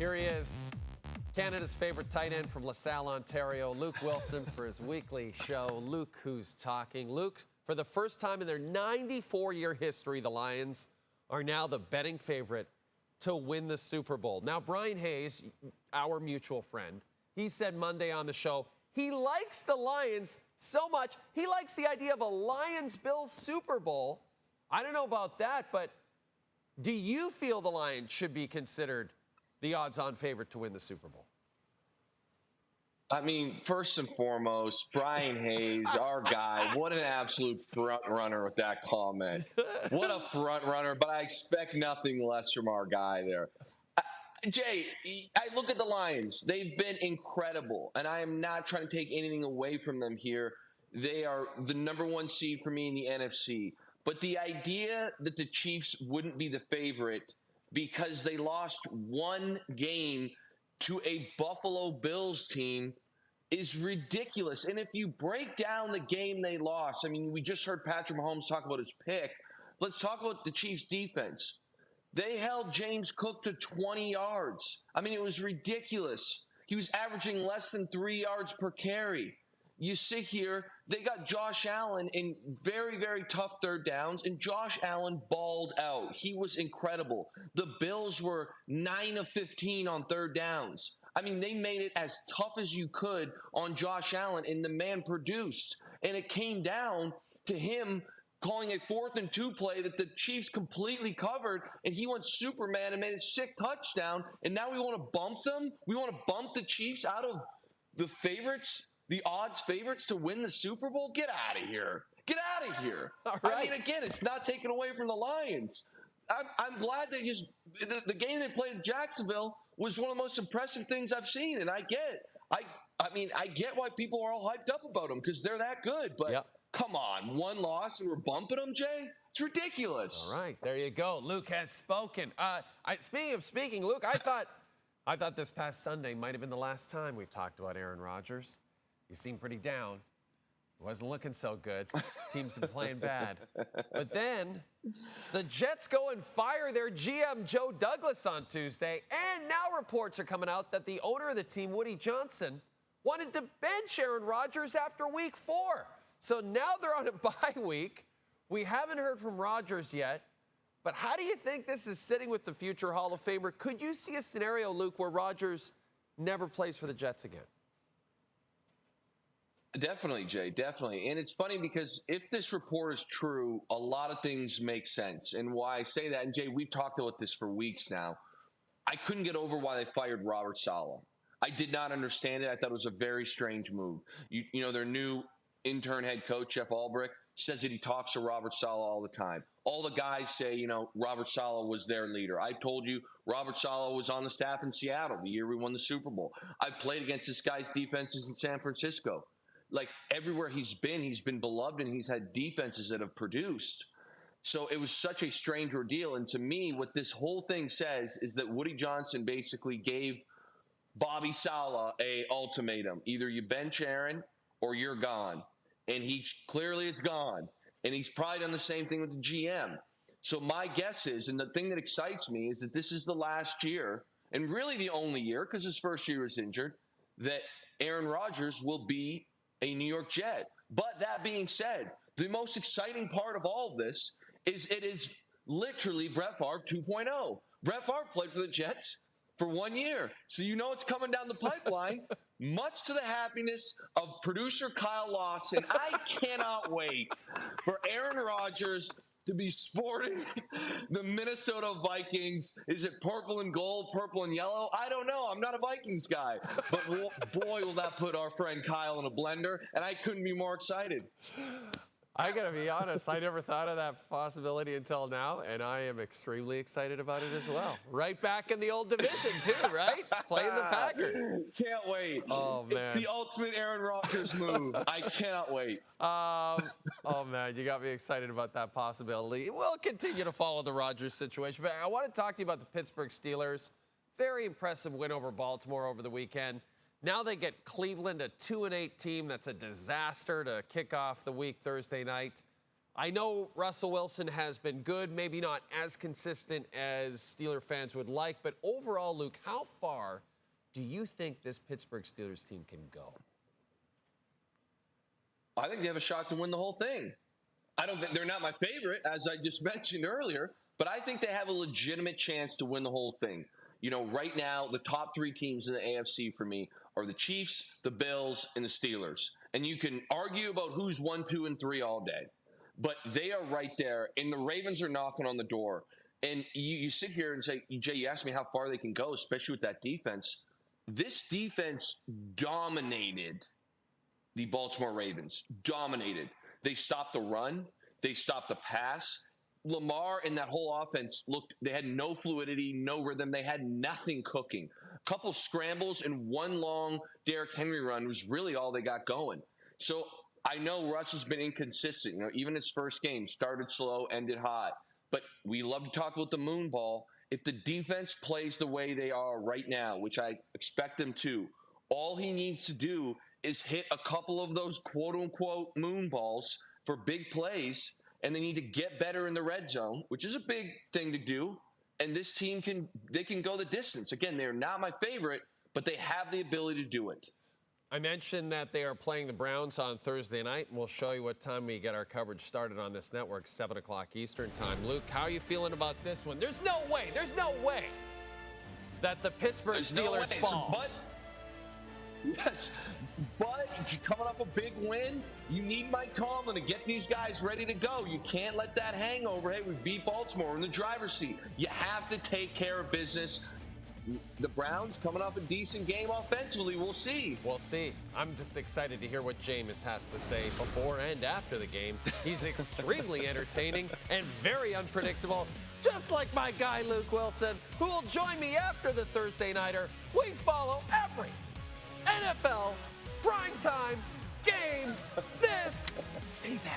Here he is, Canada's favorite tight end from LaSalle, Ontario, Luke Willson, for his weekly show, Luke Who's Talking. Luke, for the first time in their 94-year history, the Lions are now the betting favorite to win the Super Bowl. Now, Brian Hayes, our mutual friend, he said Monday on the show he likes the Lions so much, he likes the idea of a Lions-Bills Super Bowl. I don't know about that, but do you feel the Lions should be considered the odds-on favorite to win the Super Bowl? I mean, first and foremost, Brian Hayes, our guy, what an absolute front runner with that comment. What a front runner, but I expect nothing less from our guy there. Jay, I look at the Lions. They've been incredible, and I am not trying to take anything away from them here. They are the number one seed for me in the NFC. But the idea that the Chiefs wouldn't be the favorite because they lost one game to a Buffalo Bills team is ridiculous. And if you break down the game they lost, I mean, we just heard Patrick Mahomes talk about his pick. Let's talk about the Chiefs' defense. They held James Cook to 20 yards. I mean, it was ridiculous. He was averaging less than 3 yards per carry. You sit here, they got Josh Allen in very, very tough third downs, and Josh Allen balled out. He was incredible. The Bills were 9 of 15 on third downs. I mean, they made it as tough as you could on Josh Allen, and the man produced. And it came down to him calling a 4th and 2 play that the Chiefs completely covered, and he went Superman and made a sick touchdown, and now we want to bump them? We want to bump the Chiefs out of the favorites? The odds favorites to win the Super Bowl? Get out of here. Get out of here. All right. I mean, again, it's not taken away from the Lions. I'm glad they just – the game they played in Jacksonville was one of the most impressive things I've seen, and I get why people are all hyped up about them because they're that good. But Come on, one loss and we're bumping them, Jay? It's ridiculous. All right, there you go. Luke has spoken. Speaking of speaking, Luke, I thought this past Sunday might have been the last time we've talked about Aaron Rodgers. You seem pretty down. It wasn't looking so good. Team's been playing bad. But then the Jets go and fire their GM, Joe Douglas, on Tuesday. And now reports are coming out that the owner of the team, Woody Johnson, wanted to bench Aaron Rodgers after week 4. So now they're on a bye week. We haven't heard from Rodgers yet. But how do you think this is sitting with the future Hall of Famer? Could you see a scenario, Luke, where Rodgers never plays for the Jets again? Definitely, Jay, definitely. And it's funny because if this report is true, a lot of things make sense. And why I say that, and Jay, we've talked about this for weeks now, I couldn't get over why they fired Robert Saleh. I did not understand it. I thought it was a very strange move. You know, their new intern head coach, Jeff Ulbrich, says that he talks to Robert Saleh all the time. All the guys say, you know, Robert Saleh was their leader. I told you Robert Saleh was on the staff in Seattle the year we won the Super Bowl. I played against this guy's defenses in San Francisco. Like, everywhere he's been beloved, and he's had defenses that have produced. So it was such a strange ordeal. And to me, what this whole thing says is that Woody Johnson basically gave Bobby Saleh a ultimatum. Either you bench Aaron or you're gone. And he clearly is gone. And he's probably done the same thing with the GM. So my guess is, and the thing that excites me, is that this is the last year, and really the only year, because his first year was injured, that Aaron Rodgers will be a New York Jet. But that being said, the most exciting part of all of this is it is literally Brett Favre 2.0. Brett Favre played for the Jets for 1 year. So you know it's coming down the pipeline, much to the happiness of producer Kyle Lawson. I cannot wait for Aaron Rodgers to be sporting the Minnesota Vikings. Is it purple and gold, purple and yellow? I don't know. I'm not a Vikings guy. But boy, will that put our friend Kyle in a blender, and I couldn't be more excited. I got to be honest, I never thought of that possibility until now, and I am extremely excited about it as well. Right back in the old division, too, right? Playing the Packers. Can't wait. Oh, man. It's the ultimate Aaron Rodgers move. I cannot wait. Oh, man, you got me excited about that possibility. We'll continue to follow the Rodgers situation, but I want to talk to you about the Pittsburgh Steelers. Very impressive win over Baltimore over the weekend. Now they get Cleveland, a 2-8 team. That's a disaster to kick off the week Thursday night. I know Russell Wilson has been good, maybe not as consistent as Steeler fans would like, but overall, Luke, how far do you think this Pittsburgh Steelers team can go? I think they have a shot to win the whole thing. I don't think they're not my favorite, as I just mentioned earlier, but I think they have a legitimate chance to win the whole thing. You know, right now, the top three teams in the AFC for me are the Chiefs, the Bills, and the Steelers. And you can argue about who's 1, 2, and 3 all day. But they are right there, and the Ravens are knocking on the door. And you sit here and say, Jay, you asked me how far they can go, especially with that defense. This defense dominated the Baltimore Ravens. Dominated. They stopped the run. They stopped the pass. Lamar and that whole offense they had no fluidity, no rhythm. They had nothing cooking. A couple scrambles and one long Derrick Henry run was really all they got going. So I know Russ has been inconsistent. You know, even his first game started slow, ended hot. But we love to talk about the moon ball. If the defense plays the way they are right now, which I expect them to, all he needs to do is hit a couple of those quote-unquote moon balls for big plays, and they need to get better in the red zone, which is a big thing to do. And this team can go the distance. Again, they're not my favorite, but they have the ability to do it. I mentioned that they are playing the Browns on Thursday night, and we'll show you what time we get our coverage started on this network, 7 o'clock Eastern time. Luke, how are you feeling about this one? There's no way that the Pittsburgh Steelers fall. Yes, but coming up a big win, you need Mike Tomlin to get these guys ready to go. You can't let that hangover. Hey, we beat Baltimore in the driver's seat. You have to take care of business. The Browns coming off a decent game offensively. We'll see. We'll see. I'm just excited to hear what Jameis has to say before and after the game. He's extremely entertaining and very unpredictable, just like my guy Luke Willson, who will join me after the Thursday Nighter. We follow every NFL primetime game this season.